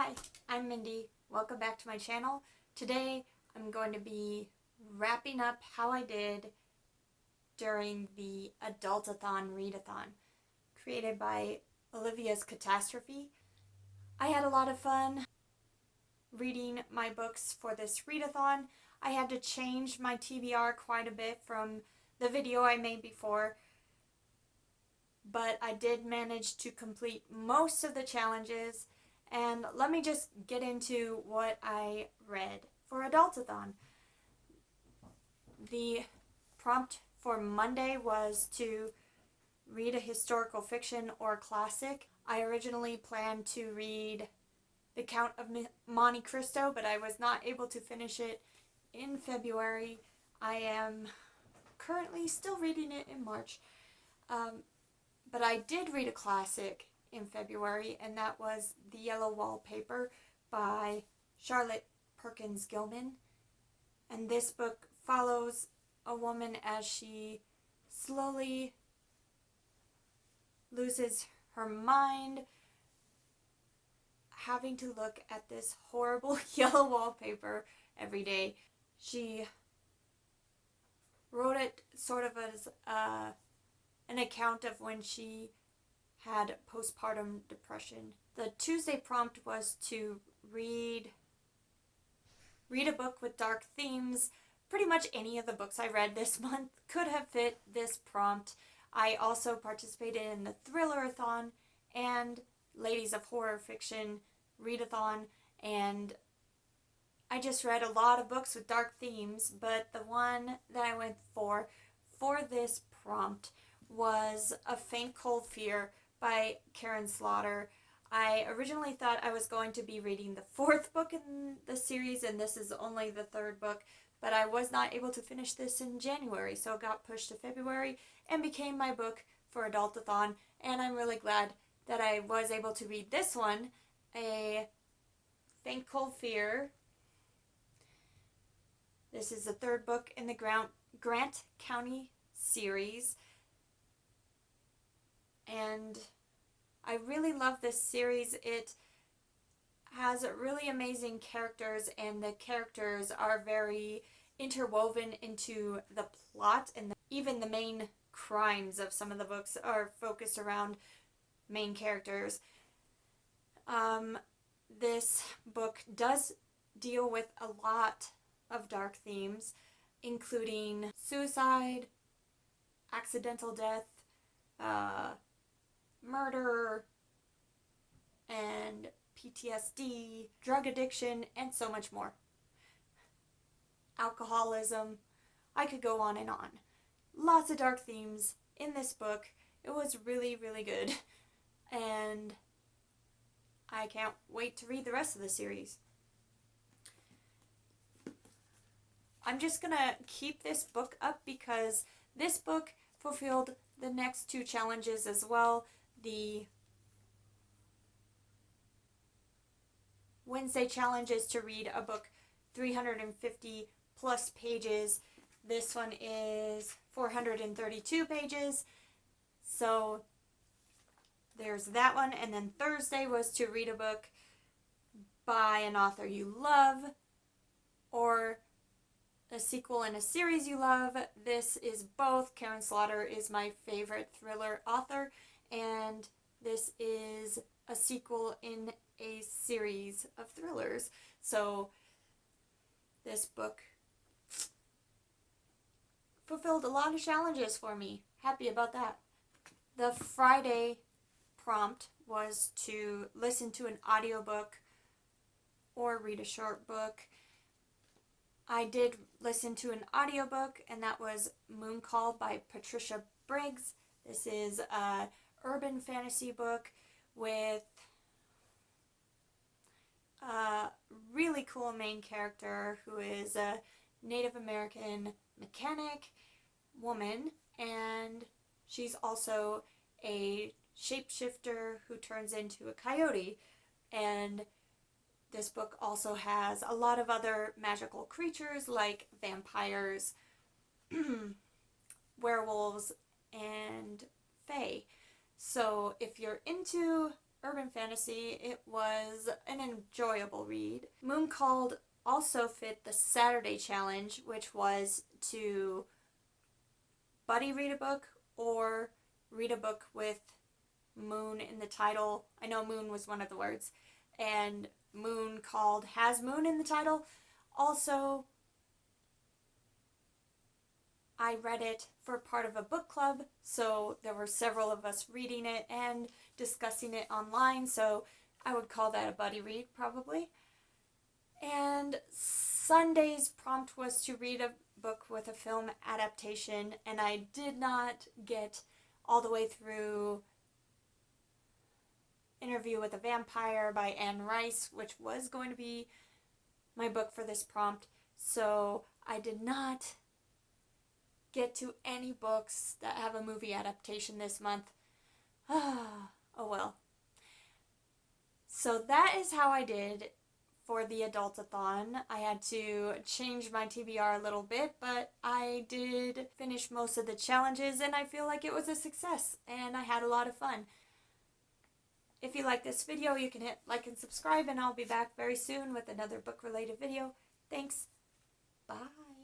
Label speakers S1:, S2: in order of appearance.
S1: Hi, I'm Mindy. Welcome back to my channel. Today I'm going to be wrapping up how I did during the AdultAthon Readathon created by Olivia's Catastrophe. I had a lot of fun reading my books for this readathon. I had to change my TBR quite a bit from the video I made before, but I did manage to complete most of the challenges. And let me just get into what I read for AdultAthon. The prompt for Monday was to read a historical fiction or classic. I originally planned to read The Count of Monte Cristo, but I was not able to finish it in February. I am currently still reading it in March. But I did read a classic in February, and that was The Yellow Wallpaper by Charlotte Perkins Gilman. And this book follows a woman as she slowly loses her mind, having to look at this horrible yellow wallpaper every day. She wrote it sort of as an account of when she had postpartum depression. The Tuesday prompt was to read a book with dark themes. Pretty much any of the books I read this month could have fit this prompt. I also participated in the Thriller-a-thon and Ladies of Horror Fiction readathon, and I just read a lot of books with dark themes, but the one that I went for this prompt was A Faint Cold Fear by Karen Slaughter. I originally thought I was going to be reading the fourth book in the series, and this is only the third book, but I was not able to finish this in January, so it got pushed to February and became my book for AdultAthon, and I'm really glad that I was able to read this one, A Faint Cold Fear. This is the third book in the Grant County series, and I really love this series. It has really amazing characters, and the characters are very interwoven into the plot, and even the main crimes of some of the books are focused around main characters. This book does deal with a lot of dark themes, including suicide, accidental death, murder, and PTSD, drug addiction, and so much more. Alcoholism. I could go on and on. Lots of dark themes in this book. It was really, really good, and I can't wait to read the rest of the series. I'm just gonna keep this book up because this book fulfilled the next two challenges as well. The Wednesday challenge is to read a book 350 plus pages. This one is 432 pages. So there's that one. And then Thursday was to read a book by an author you love or a sequel in a series you love. This is both. Karen Slaughter is my favorite thriller author, and this is a sequel in a series of thrillers. So this book fulfilled a lot of challenges for me. Happy about that. The Friday prompt was to listen to an audiobook or read a short book. I did listen to an audiobook, and that was Moon Call by Patricia Briggs. This is an urban fantasy book with a really cool main character who is a Native American mechanic woman, and she's also a shapeshifter who turns into a coyote. And this book also has a lot of other magical creatures like vampires, werewolves, and fae. So if you're into urban fantasy. It was an enjoyable read. Moon Called also fit the Saturday challenge, which was to buddy read a book or read a book with moon in the title. I know moon was one of the words. And Moon Called has moon in the title. Also, I read it for part of a book club, so there were several of us reading it and discussing it online, so I would call that a buddy read probably. And Sunday's prompt was to read a book with a film adaptation, and I did not get all the way through Interview with a Vampire by Anne Rice, which was going to be my book for this prompt, so I did not get to any books that have a movie adaptation this month. Oh well. So that is how I did for the AdultAthon. I had to change my TBR a little bit, but I did finish most of the challenges and I feel like it was a success and I had a lot of fun. If you like this video, you can hit like and subscribe, and I'll be back very soon with another book related video. Thanks. Bye.